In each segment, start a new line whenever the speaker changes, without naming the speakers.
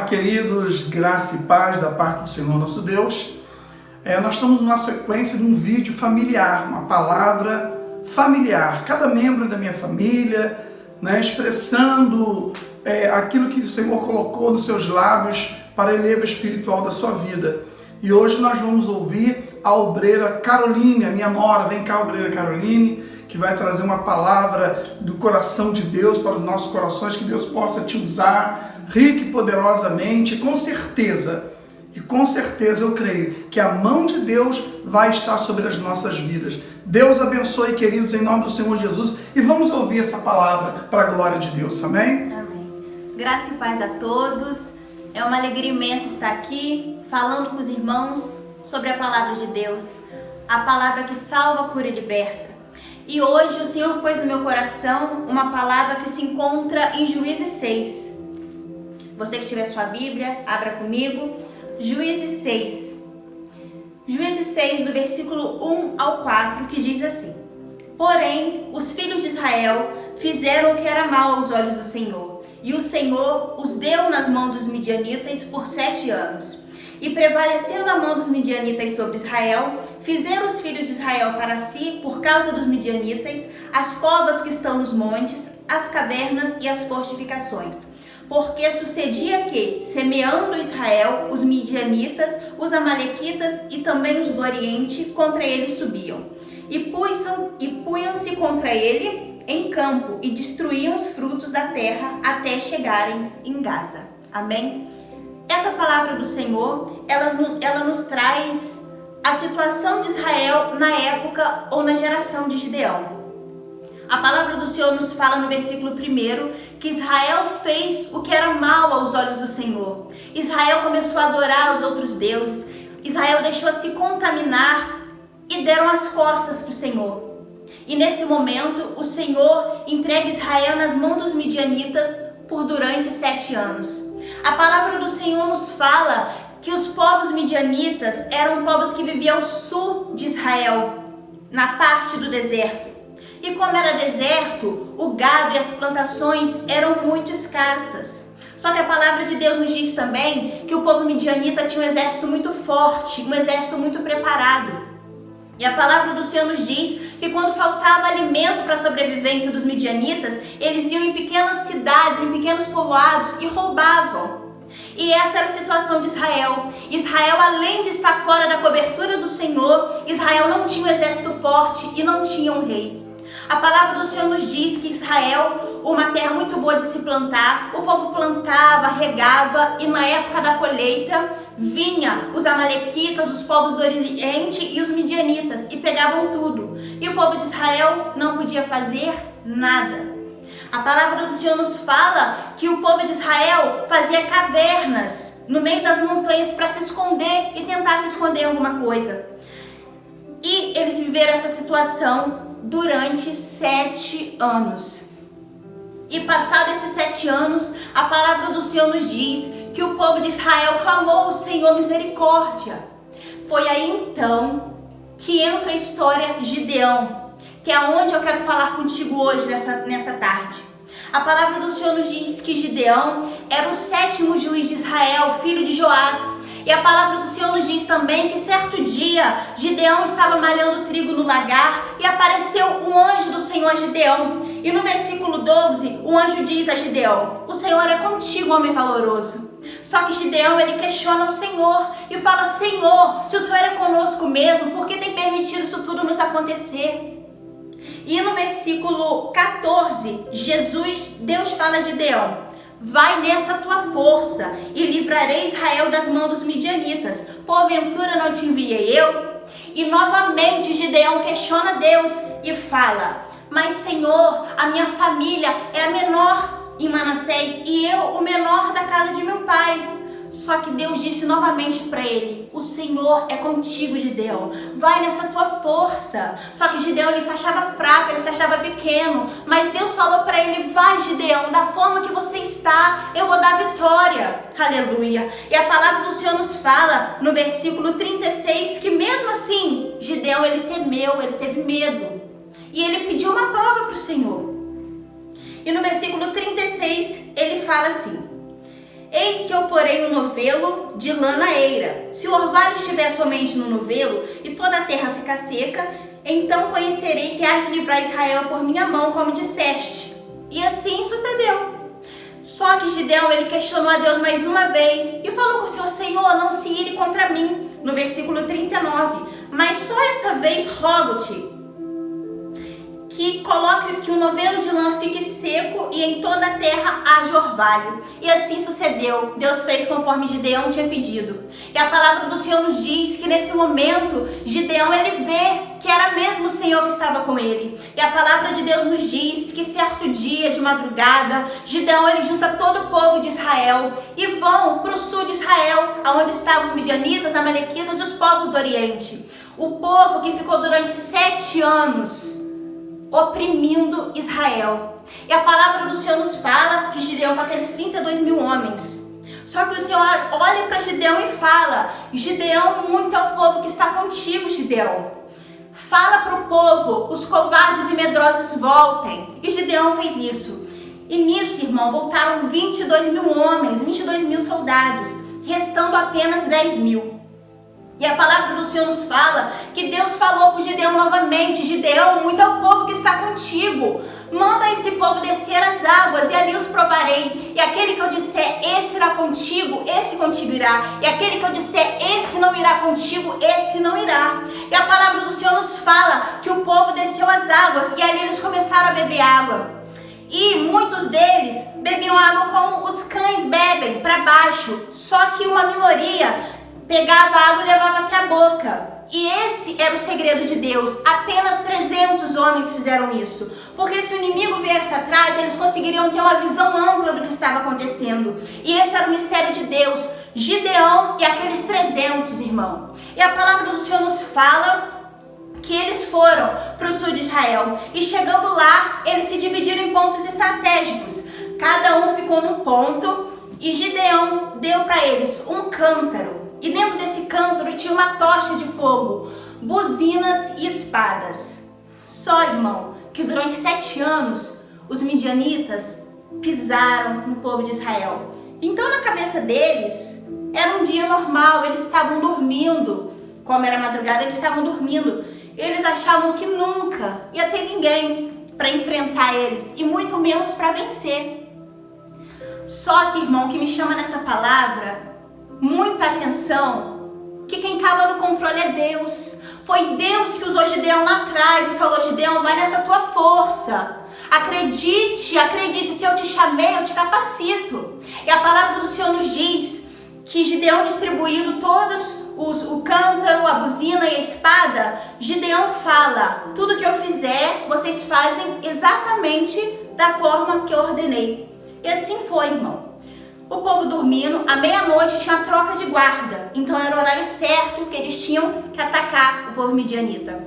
queridos, graça e paz da parte do Senhor nosso Deus. Nós estamos na sequência de um vídeo familiar, uma palavra familiar. Cada membro da minha família, expressando aquilo que o Senhor colocou nos seus lábios para a eleva espiritual da sua vida. E hoje nós vamos ouvir a obreira Caroline, a minha nora. Vem cá, obreira Caroline, que vai trazer uma palavra do coração de Deus para os nossos corações, que Deus possa te usar rica e poderosamente, e com certeza eu creio que a mão de Deus vai estar sobre as nossas vidas. Deus abençoe, queridos, em nome do Senhor Jesus, e vamos ouvir essa palavra para a glória de Deus, amém?
Amém. Graça e paz a todos. É uma alegria imensa estar aqui, falando com os irmãos sobre a palavra de Deus, a palavra que salva, cura e liberta. E hoje o Senhor pôs no meu coração uma palavra que se encontra em Juízes 6. Você que tiver sua Bíblia, abra comigo. Juízes 6. Juízes 6, do versículo 1 ao 4, que diz assim: Porém, os filhos de Israel fizeram o que era mal aos olhos do Senhor, e o Senhor os deu nas mãos dos midianitas por 7 anos. E prevalecendo a mão dos midianitas sobre Israel, fizeram os filhos de Israel para si, por causa dos midianitas, as covas que estão nos montes, as cavernas e as fortificações. Porque sucedia que, semeando Israel, os midianitas, os amalequitas e também os do Oriente, contra ele subiam. E punham-se contra ele em campo e destruíam os frutos da terra até chegarem em Gaza. Amém? Essa palavra do Senhor, ela nos traz a situação de Israel na época ou na geração de Gideão. A palavra do Senhor nos fala no versículo 1 que Israel fez o que era mal aos olhos do Senhor. Israel começou a adorar os outros deuses. Israel deixou se contaminar e deram as costas para o Senhor. E nesse momento, o Senhor entrega Israel nas mãos dos midianitas durante 7 anos. A palavra do Senhor nos fala que os povos midianitas eram povos que viviam ao sul de Israel, na parte do deserto. E como era deserto, o gado e as plantações eram muito escassas. Só que a palavra de Deus nos diz também que o povo midianita tinha um exército muito forte, um exército muito preparado. E a palavra do Senhor nos diz que quando faltava alimento para a sobrevivência dos midianitas, eles iam em pequenas cidades, em pequenos povoados e roubavam. E essa era a situação de Israel. Israel, além de estar fora da cobertura do Senhor, Israel não tinha um exército forte e não tinha um rei. A palavra do Senhor nos diz que Israel, uma terra muito boa de se plantar, o povo plantava, regava, e na época da colheita vinha os amalequitas, os povos do Oriente e os midianitas e pegavam tudo. E o povo de Israel não podia fazer nada. A palavra do Senhor nos fala que o povo de Israel fazia cavernas no meio das montanhas para se esconder e tentar se esconder alguma coisa. E eles viveram essa situação durante 7 anos. E passados esses 7 anos, a palavra do Senhor nos diz que o povo de Israel clamou ao Senhor misericórdia. Foi aí então que entra a história de Gideão, que é onde eu quero falar contigo hoje nessa tarde. A palavra do Senhor nos diz que Gideão era o 7º juiz de Israel, filho de Joás. E a palavra do Senhor nos diz também que certo dia Gideão estava malhando trigo no lagar e apareceu um anjo do Senhor a Gideão. E no versículo 12, o anjo diz a Gideão: O Senhor é contigo, homem valoroso. Só que Gideão, ele questiona o Senhor e fala: Senhor, se o Senhor é conosco mesmo, por que tem permitido isso tudo nos acontecer? E no versículo 14, Deus fala a Gideão: Vai nessa tua força e livrarei Israel das mãos dos midianitas. Porventura não te enviei eu? E novamente Gideão questiona Deus e fala: Mas Senhor, a minha família é a menor em Manassés e eu o menor da casa de meu pai. Só que Deus disse novamente para ele: O Senhor é contigo, Gideão. Vai nessa tua força. Só que Gideão, ele se achava fraco, ele se achava pequeno. Mas Deus falou para ele: Vai, Gideão, da forma que você está, eu vou dar vitória. Aleluia. E a palavra do Senhor nos fala no versículo 36 que mesmo assim, Gideão, ele temeu, ele teve medo. E ele pediu uma prova para o Senhor. E no versículo 36, ele fala assim: Eis que eu porei um novelo de lã na eira. Se o orvalho estiver somente no novelo e toda a terra ficar seca, então conhecerei que hás de livrar Israel por minha mão, como disseste. E assim sucedeu. Só que Gideão, ele questionou a Deus mais uma vez e falou com o Senhor: Senhor, não se ire contra mim, no versículo 39. Mas só essa vez rogo-te que coloque que o novelo de lã fique seco e em toda a terra haja orvalho. E assim sucedeu. Deus fez conforme Gideão tinha pedido. E a palavra do Senhor nos diz que nesse momento Gideão, ele vê que era mesmo o Senhor que estava com ele. E a palavra de Deus nos diz que certo dia de madrugada, Gideão, ele junta todo o povo de Israel e vão para o sul de Israel, onde estavam os midianitas, amalequitas e os povos do Oriente. O povo que ficou durante 7 anos oprimindo Israel. E a palavra do Senhor nos fala que Gideão, com aqueles 32 mil homens, só que o Senhor olha para Gideão e fala: Gideão, muito é o povo que está contigo, Gideão. Fala para o povo, os covardes e medrosos voltem. E Gideão fez isso. E nisso, irmão, voltaram 22 mil homens, 22 mil soldados, restando apenas 10 mil. E a palavra do Senhor nos fala que Deus falou com Gideão novamente: Gideão, muito é o povo que está contigo. Manda esse povo descer as águas e ali os provarei. E aquele que eu disser, esse irá contigo, esse contigo irá. E aquele que eu disser, esse não irá contigo, esse não irá. E a palavra do Senhor nos fala que o povo desceu as águas e ali eles começaram a beber água. E muitos deles bebiam água como os cães bebem, para baixo. Só que uma minoria pegava água e levava até a boca. E esse era o segredo de Deus. Apenas 300 homens fizeram isso. Porque se o inimigo viesse atrás, eles conseguiriam ter uma visão ampla do que estava acontecendo. E esse era o mistério de Deus. Gideão e aqueles 300, irmão. E a palavra do Senhor nos fala que eles foram para o sul de Israel. E chegando lá, eles se dividiram em pontos estratégicos. Cada um ficou num ponto. E Gideão deu para eles um cântaro. E dentro desse cântaro tinha uma tocha de fogo, buzinas e espadas. Só, irmão, que durante 7 anos os midianitas pisaram no povo de Israel. Então, na cabeça deles, era um dia normal, eles estavam dormindo. Como era madrugada, eles estavam dormindo. Eles achavam que nunca ia ter ninguém para enfrentar eles, e muito menos para vencer. Só que, irmão, o que me chama nessa palavra muita atenção, que quem estava no controle é Deus. Foi Deus que usou Gideão lá atrás e falou: Gideão, vai nessa tua força. Acredite, acredite, se eu te chamei, eu te capacito. E a palavra do Senhor nos diz que Gideão, distribuindo todos o cântaro, a buzina e a espada, Gideão fala: tudo que eu fizer, vocês fazem exatamente da forma que eu ordenei. E assim foi, irmão. O povo dormindo, à meia-noite tinha a troca de guarda. Então era o horário certo que eles tinham que atacar o povo midianita.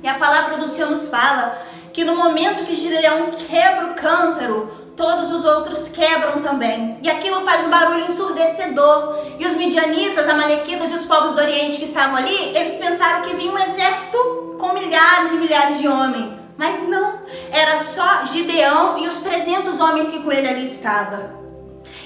E a palavra do Senhor nos fala que no momento que Gideão quebra o cântaro, todos os outros quebram também. E aquilo faz um barulho ensurdecedor. E os midianitas, amalequitas e os povos do Oriente que estavam ali, eles pensaram que vinha um exército com milhares e milhares de homens. Mas não, era só Gideão e os 300 homens que com ele ali estavam.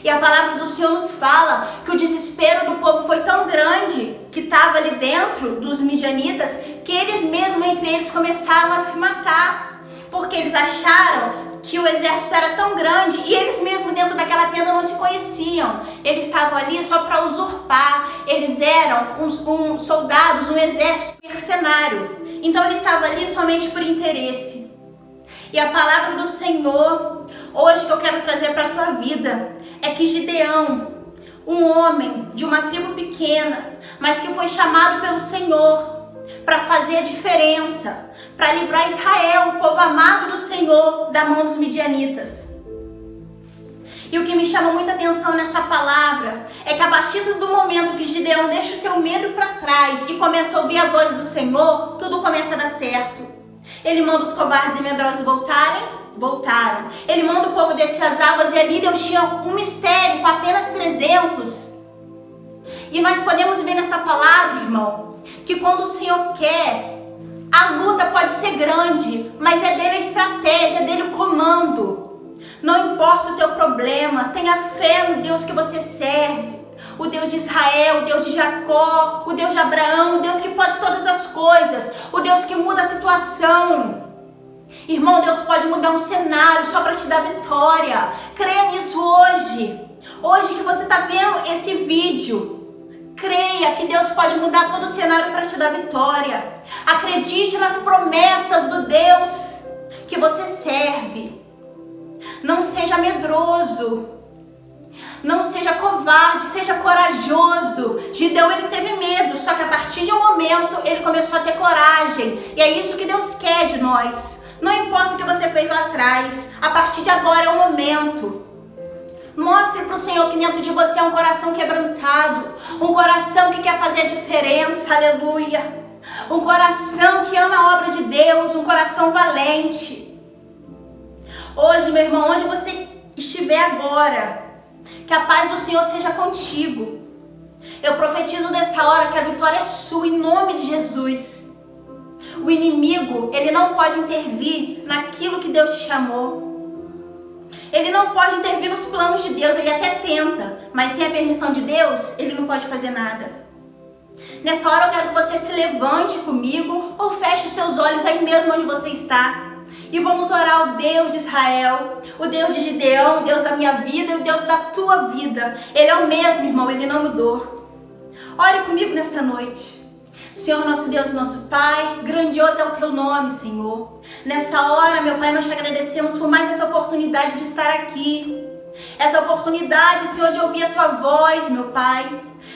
E a palavra do Senhor nos fala que o desespero do povo foi tão grande, que estava ali dentro dos midianitas, que eles mesmos, entre eles, começaram a se matar. Porque eles acharam que o exército era tão grande e eles mesmos dentro daquela tenda não se conheciam. Eles estavam ali só para usurpar. Eles eram soldados, um exército mercenário. Então eles estavam ali somente por interesse. E a palavra do Senhor, hoje, que eu quero trazer para a tua vida, é que Gideão, um homem de uma tribo pequena, mas que foi chamado pelo Senhor para fazer a diferença, para livrar Israel, o povo amado do Senhor, da mão dos midianitas. E o que me chama muita atenção nessa palavra é que a partir do momento que Gideão deixa o teu medo para trás e começa a ouvir a voz do Senhor, tudo começa a dar certo. Ele manda os covardes e medrosos voltaram. Ele manda o povo descer as águas e ali Deus tinha um mistério com apenas 300. E nós podemos ver nessa palavra, irmão, que quando o Senhor quer, a luta pode ser grande, mas é dele a estratégia, é dele o comando. Não importa o teu problema, tenha fé no Deus que você serve. O Deus de Israel, o Deus de Jacó, o Deus de Abraão, o Deus que pode todas as coisas, o Deus que muda a situação. Irmão, Deus pode mudar um cenário só para te dar vitória. Creia nisso hoje. Hoje que você está vendo esse vídeo, creia que Deus pode mudar todo o cenário para te dar vitória. Acredite nas promessas do Deus que você serve. Não seja medroso. Não seja covarde, seja corajoso. Gideão, ele teve medo, só que a partir de um momento ele começou a ter coragem. E é isso que Deus quer de nós. Não importa o que você fez lá atrás, a partir de agora é o momento. Mostre para o Senhor que dentro de você é um coração quebrantado, um coração que quer fazer a diferença, aleluia. Um coração que ama a obra de Deus, um coração valente. Hoje, meu irmão, onde você estiver agora, que a paz do Senhor seja contigo. Eu profetizo nessa hora que a vitória é sua, em nome de Jesus. O inimigo, ele não pode intervir naquilo que Deus te chamou. Ele não pode intervir nos planos de Deus, ele até tenta, mas sem a permissão de Deus, ele não pode fazer nada. Nessa hora eu quero que você se levante comigo ou feche os seus olhos aí mesmo onde você está. E vamos orar ao Deus de Israel, o Deus de Gideão, o Deus da minha vida e o Deus da tua vida. Ele é o mesmo, irmão, ele não mudou. Ore comigo nessa noite. Senhor, nosso Deus e nosso Pai, grandioso é o teu nome, Senhor. Nessa hora, meu Pai, nós te agradecemos por mais essa oportunidade de estar aqui. Essa oportunidade, Senhor, de ouvir a tua voz, meu Pai.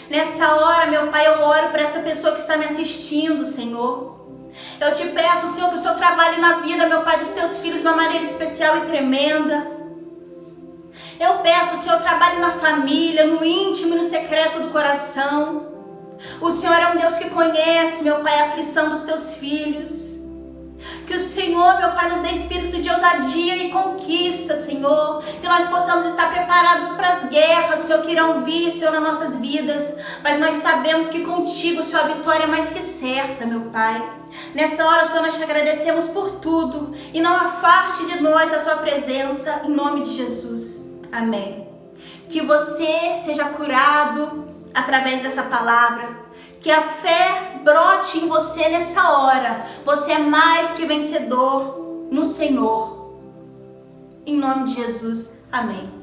Nessa hora, meu Pai, eu oro por essa pessoa que está me assistindo, Senhor. Eu te peço, Senhor, que o Senhor trabalhe na vida, meu Pai, dos teus filhos de uma maneira especial e tremenda. Eu peço, Senhor, trabalhe na família, no íntimo e no secreto do coração. O Senhor é um Deus que conhece, meu Pai, a aflição dos teus filhos. Que o Senhor, meu Pai, nos dê espírito de ousadia e conquista, Senhor. Que nós possamos estar preparados para as guerras, Senhor, que irão vir, Senhor, nas nossas vidas. Mas nós sabemos que contigo, Senhor, a vitória é mais que certa, meu Pai. Nessa hora, Senhor, nós te agradecemos por tudo. E não afaste de nós a tua presença, em nome de Jesus. Amém. Que você seja curado através dessa palavra. Que a fé brote em você nessa hora. Você é mais que vencedor no Senhor. Em nome de Jesus. Amém.